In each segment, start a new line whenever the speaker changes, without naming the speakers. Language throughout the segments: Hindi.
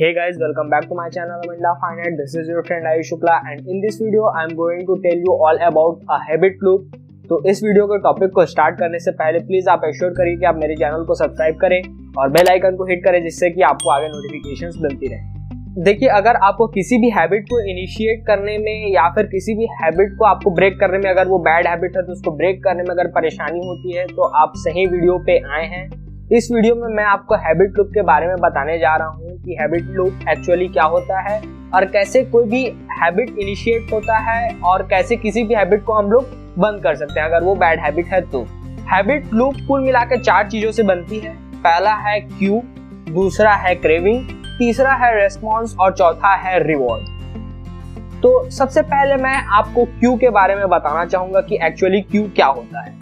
Hey guys, welcome back to my channel Aminda Finite. This is your friend Ayush Shukla and in this video I am going to tell you all about a habit loop. तो इस वीडियो के टॉपिक को स्टार्ट करने से पहले प्लीज आप एश्योर करिए कि आप मेरे चैनल को सब्सक्राइब करें और बेल आइकन को हिट करें जिससे कि आपको आगे नोटिफिकेशंस मिलती रहे। देखिए, अगर आपको किसी भी हैबिट को इनिशिएट करने में या फिर किसी भी हैबिट को आपको ब्रेक करने में, अगर वो बैड हैबिट है तो उसको ब्रेक करने में अगर परेशानी होती है तो आप सही वीडियो पे आए हैं। इस वीडियो में मैं आपको हैबिट लूप के बारे में बताने जा रहा हूँ कि हैबिट लूप एक्चुअली क्या होता है और कैसे कोई भी हैबिट इनिशिएट होता है और कैसे किसी भी हैबिट को हम लोग बंद कर सकते हैं अगर वो बैड हैबिट है तो। हैबिट लूप कुल मिलाकर 4 चीजों से बनती है। पहला है क्यू, दूसरा है क्रेविंग, तीसरा है रेस्पॉन्स और चौथा है रिवॉर्ड। तो सबसे पहले मैं आपको क्यू के बारे में बताना चाहूंगा कि एक्चुअली क्यू क्या होता है।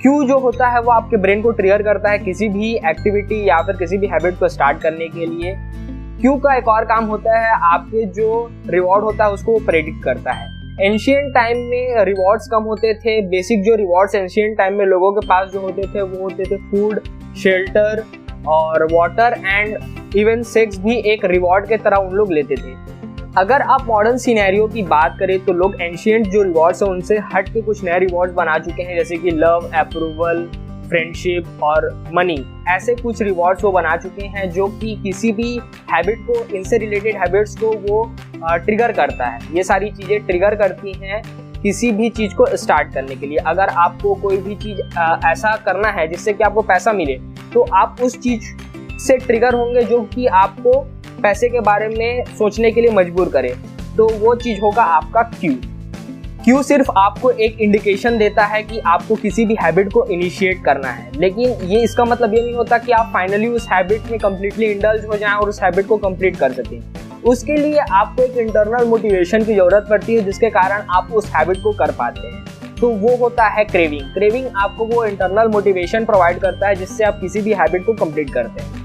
क्यू जो होता है वो आपके ब्रेन को ट्रिगर करता है किसी भी एक्टिविटी या फिर किसी भी हैबिट को स्टार्ट करने के लिए। क्यू का एक और काम होता है, आपके जो रिवॉर्ड होता है उसको प्रेडिक्ट करता है। एंशिएंट टाइम में रिवॉर्ड्स कम होते थे। बेसिक जो रिवॉर्ड्स एंशिएंट टाइम में लोगों के पास जो होते थे वो होते थे फूड, शेल्टर और वाटर एंड इवन सेक्स भी एक रिवॉर्ड के तरह उन लोग लेते थे। अगर आप मॉडर्न सिनेरियो की बात करें तो लोग एंशिएंट जो रिवॉर्ड्स हैं उनसे हट के कुछ नए रिवॉर्ड्स बना चुके हैं, जैसे कि लव, अप्रूवल, फ्रेंडशिप और मनी। ऐसे कुछ रिवॉर्ड्स वो बना चुके हैं जो कि किसी भी हैबिट को, इनसे रिलेटेड हैबिट्स को वो ट्रिगर करता है। ये सारी चीज़ें ट्रिगर करती हैं किसी भी चीज़ को स्टार्ट करने के लिए। अगर आपको कोई भी चीज़ ऐसा करना है जिससे कि आपको पैसा मिले तो आप उस चीज़ से ट्रिगर होंगे जो कि आपको पैसे के बारे में सोचने के लिए मजबूर करे। तो वो चीज़ होगा आपका क्यू। क्यू सिर्फ आपको एक इंडिकेशन देता है कि आपको किसी भी हैबिट को इनिशिएट करना है, लेकिन ये इसका मतलब ये नहीं होता कि आप फाइनली उस हैबिट में कंप्लीटली इंडल्ज हो जाएं और उस हैबिट को कंप्लीट कर सकें। उसके लिए आपको एक इंटरनल मोटिवेशन की जरूरत पड़ती है जिसके कारण आप उस हैबिट को कर पाते हैं। तो वो होता है क्रेविंग। क्रेविंग आपको वो इंटरनल मोटिवेशन प्रोवाइड करता है जिससे आप किसी भी हैबिट को कंप्लीट करते हैं।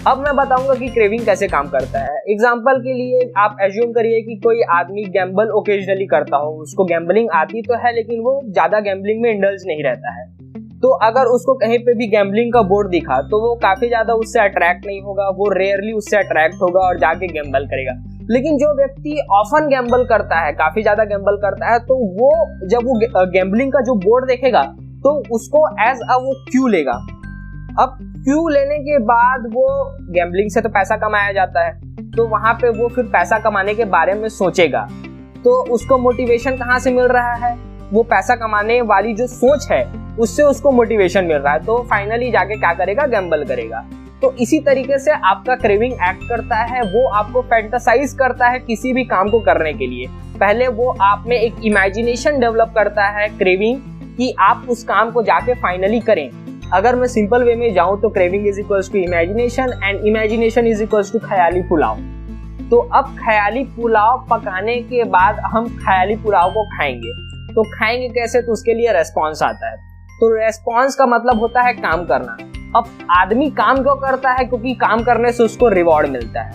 अब मैं बताऊंगा कि क्रेविंग कैसे काम करता है। एग्जांपल के लिए आप एज्यूम करिए कि कोई आदमी गैम्बल ओकेजनली करता हो, उसको गैम्बलिंग आती तो है लेकिन वो ज्यादा गैम्बलिंग में इंडल्ज नहीं रहता है। तो अगर उसको कहीं पे भी गैम्बलिंग का बोर्ड दिखा तो वो काफी ज्यादा उससे अट्रैक्ट नहीं होगा, वो रेयरली उससे अट्रैक्ट होगा और जाके गैम्बल करेगा। लेकिन जो व्यक्ति ऑफन गैम्बल करता है, काफी ज्यादा गैम्बल करता है, तो वो जब वो गैम्बलिंग का जो बोर्ड देखेगा तो उसको एज अ वो क्यू लेगा। अब क्यू लेने के बाद वो गैम्बलिंग से तो पैसा कमाया जाता है, तो वहां पे वो फिर पैसा कमाने के बारे में सोचेगा। तो उसको मोटिवेशन कहाँ से मिल रहा है? वो पैसा कमाने वाली जो सोच है उससे उसको मोटिवेशन मिल रहा है, तो फाइनली जाके क्या करेगा? गैम्बल करेगा। तो इसी तरीके से आपका क्रेविंग एक्ट करता है, वो आपको फैंटासाइज करता है किसी भी काम को करने के लिए। पहले वो आप में एक इमेजिनेशन डेवलप करता है क्रेविंग कि आप उस काम को जाके फाइनली करें। अगर मैं सिंपल वे में जाऊं तो craving is equals to imagination and imagination is equals to ख्याली पुलाव। तो अब ख्याली पुलाव पकाने के बाद हम ख्याली पुलाव को खाएंगे। तो खाएंगे कैसे? तो उसके लिए रेस्पॉन्स आता है। तो रेस्पॉन्स का मतलब होता है काम करना। अब आदमी काम क्यों करता है? क्योंकि काम करने से उसको रिवॉर्ड मिलता है।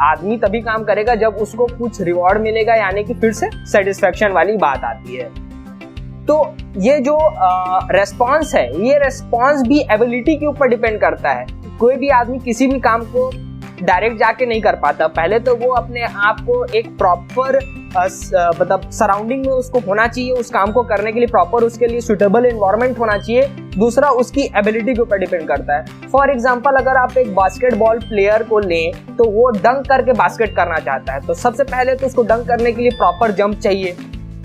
आदमी तभी काम करेगा जब उसको कुछ रिवॉर्ड मिलेगा, यानी कि फिर से सेटिस्फेक्शन वाली बात आती है। तो ये जो रेस्पॉन्स है, ये रेस्पॉन्स भी एबिलिटी के ऊपर डिपेंड करता है। कोई भी आदमी किसी भी काम को डायरेक्ट जाके नहीं कर पाता। पहले तो वो अपने आप को एक प्रॉपर मतलब सराउंडिंग में उसको होना चाहिए, उस काम को करने के लिए प्रॉपर उसके लिए सुटेबल एनवायरनमेंट होना चाहिए। दूसरा उसकी एबिलिटी के ऊपर डिपेंड करता है। फॉर एग्जांपल, अगर आप एक बास्केटबॉल प्लेयर को लें तो वो डंक करके बास्केट करना चाहता है, तो सबसे पहले तो उसको डंक करने के लिए प्रॉपर जंप चाहिए।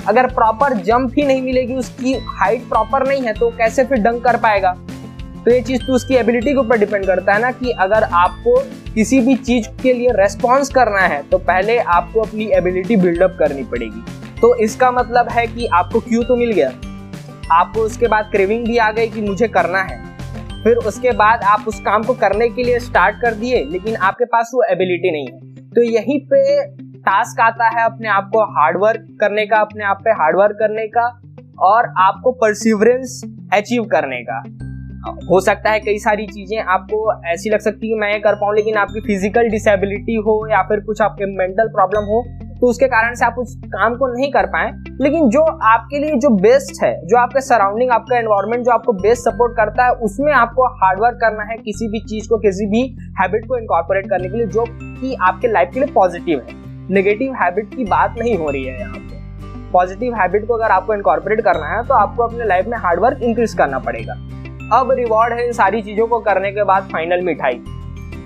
अगर प्रॉपर जंप ही नहीं मिलेगी, उसकी हाइट प्रॉपर नहीं है, तो कैसे फिर डंक कर पाएगा? तो ये चीज तो उसकी एबिलिटी के ऊपर डिपेंड करता है ना, कि अगर आपको किसी भी चीज के लिए रेस्पॉन्स करना है तो पहले आपको अपनी एबिलिटी बिल्डअप करनी पड़ेगी। तो इसका मतलब है कि आपको क्यू तो मिल गया, आपको उसके बाद क्रेविंग भी आ गई कि मुझे करना है, फिर उसके बाद आप उस काम को करने के लिए स्टार्ट कर दिए, लेकिन आपके पास वो एबिलिटी नहीं है। तो यहीं पे टास्क आता है अपने आप को हार्डवर्क करने का, अपने आप पे हार्डवर्क करने का और आपको परसिवरेंस अचीव करने का। हो सकता है कई सारी चीजें आपको ऐसी लग सकती है कि मैं ये कर पाऊँ, लेकिन आपकी फिजिकल डिसेबिलिटी हो या फिर कुछ आपके मेंटल प्रॉब्लम हो, तो उसके कारण से आप उस काम को नहीं कर पाए। लेकिन जो आपके लिए जो बेस्ट है, जो आपका सराउंडिंग, आपका एनवायरनमेंट जो आपको बेस्ट सपोर्ट करता है, उसमें आपको हार्डवर्क करना है किसी भी चीज को, किसी भी हैबिट को इनकॉर्पोरेट करने के लिए जो कि आपके लाइफ के लिए पॉजिटिव है। नेगेटिव हैबिट की बात नहीं हो रही है यहाँ पे। पॉजिटिव हैबिट को अगर आपको इनकॉर्पोरेट करना है तो आपको अपने लाइफ में हार्डवर्क इंक्रीज करना पड़ेगा। अब रिवॉर्ड है इन सारी चीजों को करने के बाद फाइनल मिठाई।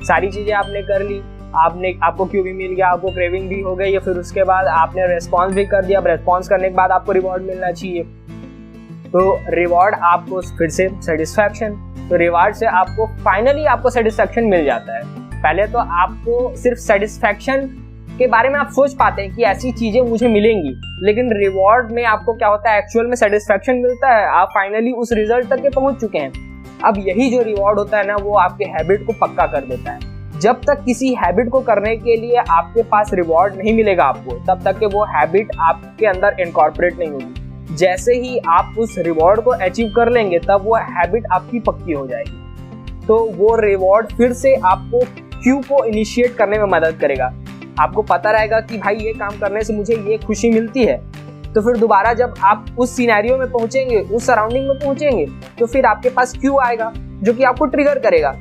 सारी चीजें आपने कर ली, आपको क्यू भी मिल गया, आपको क्रेविंग भी हो गई, या फिर उसके बाद आपने रेस्पॉन्स भी कर दिया। अब रेस्पॉन्स करने के बाद आपको रिवॉर्ड मिलना चाहिए, तो रिवॉर्ड आपको फिर से सेटिस्फैक्शन। तो रिवॉर्ड से आपको फाइनली आपको सेटिस्फैक्शन मिल जाता है। पहले तो आपको सिर्फ सेटिस्फैक्शन के बारे में आप सोच पाते हैं कि ऐसी चीजें मुझे मिलेंगी, लेकिन रिवॉर्ड में आपको क्या होता है, एक्चुअल में सेटिस्फैक्शन मिलता है। आप फाइनली उस रिजल्ट तक के पहुंच चुके हैं। अब यही जो रिवॉर्ड होता है ना, वो आपके हैबिट को पक्का कर देता है। जब तक किसी हैबिट को करने के लिए आपके पास रिवॉर्ड नहीं मिलेगा आपको, तब तक के वो हैबिट आपके अंदर इनकॉर्पोरेट नहीं होगी। जैसे ही आप उस रिवॉर्ड को अचीव कर लेंगे, तब वो हैबिट आपकी पक्की हो जाएगी। तो वो रिवॉर्ड फिर से आपको क्यू को इनिशिएट करने में मदद करेगा। आपको पता रहेगा कि भाई ये काम करने से मुझे ये खुशी मिलती है, तो फिर दोबारा जब आप उस सिनेरियो में पहुंचेंगे, उस सराउंडिंग में पहुंचेंगे, तो फिर आपके पास क्यू आएगा जो कि आपको ट्रिगर करेगा।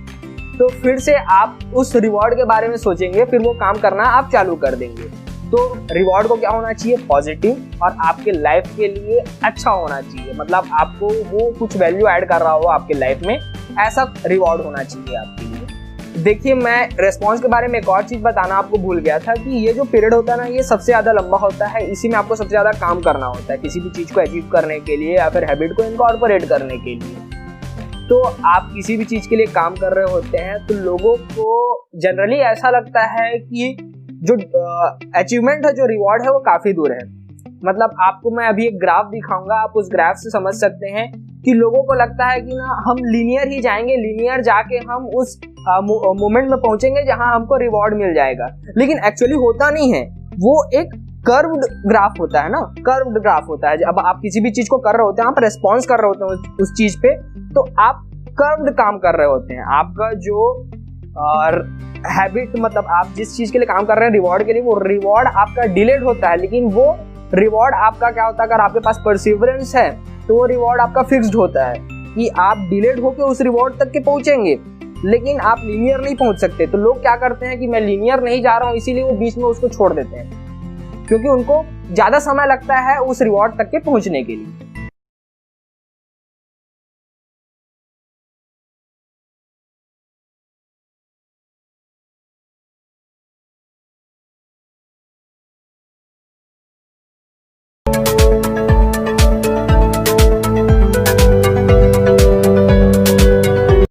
तो फिर से आप उस रिवॉर्ड के बारे में सोचेंगे, फिर वो काम करना आप चालू कर देंगे। तो रिवॉर्ड को क्या होना चाहिए, पॉजिटिव और आपके लाइफ के लिए अच्छा होना चाहिए। मतलब आपको वो कुछ वैल्यू ऐड कर रहा हो आपके लाइफ में, ऐसा रिवॉर्ड होना चाहिए आपके लिए। देखिए, मैं रेस्पॉन्स के बारे में एक और चीज बताना आपको भूल गया था कि ये जो पीरियड होता है ना, ये सबसे ज्यादा लंबा होता है। इसी में आपको सबसे ज्यादा काम करना होता है किसी भी चीज को अचीव करने के लिए या फिर हैबिट को इनकॉर्पोरेट करने के लिए। तो आप किसी भी चीज के लिए काम कर रहे होते हैं, तो लोगों को जनरली ऐसा लगता है कि जो अचीवमेंट है, जो रिवॉर्ड है, वो काफी दूर है। मतलब आपको मैं अभी एक ग्राफ दिखाऊंगा, आप उस ग्राफ से समझ सकते हैं कि लोगों को लगता है कि ना हम लीनियर ही जाएंगे, लीनियर जाके हम उस मोमेंट में पहुंचेंगे जहां हमको रिवॉर्ड मिल जाएगा। लेकिन एक्चुअली होता नहीं है, वो एक कर्व्ड ग्राफ होता है ना, कर्व्ड ग्राफ होता है। अब आप किसी भी चीज को कर रहे होते हैं, आप रेस्पॉन्स कर रहे होते हैं उस चीज पे, तो आप कर्व्ड काम कर रहे होते हैं। आपका जो हैबिट, मतलब आप जिस चीज के लिए काम कर रहे हैं रिवॉर्ड के लिए, वो रिवॉर्ड आपका डिलेड होता है। लेकिन वो रिवॉर्ड आपका क्या होता है, अगर आपके पास परसिवरेंस है तो वो रिवॉर्ड आपका फिक्स्ड होता है कि आप डिलेड होके उस रिवॉर्ड तक के पहुंचेंगे, लेकिन आप लीनियर नहीं पहुंच सकते। तो लोग क्या करते हैं कि मैं लीनियर नहीं जा रहा हूं, इसीलिए वो बीच में उसको छोड़ देते हैं, क्योंकि उनको ज्यादा समय लगता है उस रिवॉर्ड तक के पहुंचने के लिए।